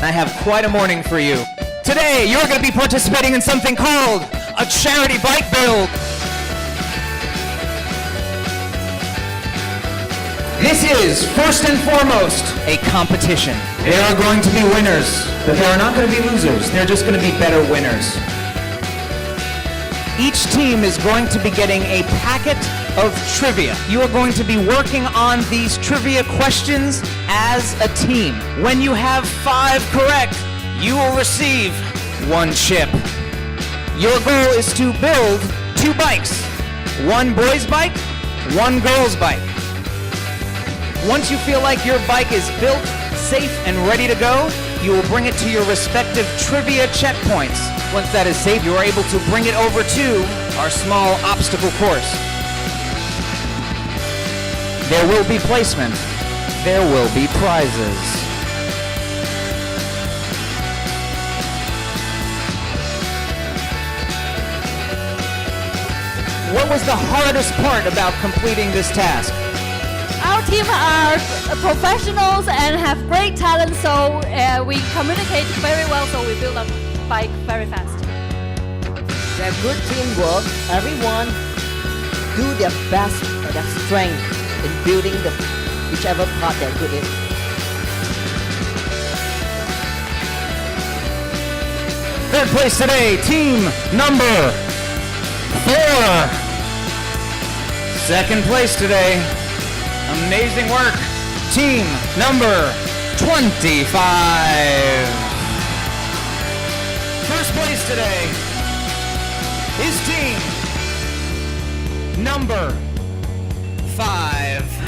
I have quite a morning for you. Today, you're going to be participating in something called a charity bike build. This is, first and foremost, a competition. There are going to be winners, but there are not going to be losers. They're just going to be better winners. Each team is going to be getting a packet of trivia. You are going to be working on these trivia questions as a team. When you have 5 correct, you will receive 1 chip. Your goal is to build 2 bikes. 1 boy's bike, 1 girl's bike. Once you feel like your bike is built, safe, and ready to go, you will bring it to your respective trivia checkpoints. Once that is safe, you are able to bring it over to our small obstacle course. There will be placement. There will be prizes. What was the hardest part about completing this task? Our team are professionals and have great talent, so we communicate very well, so we build a bike very fast. They have good teamwork. Everyone do their best and their strength in building whichever part they're good in. Third place today, team number 4. Second place today, amazing work, team number 25. First place today is team number 5.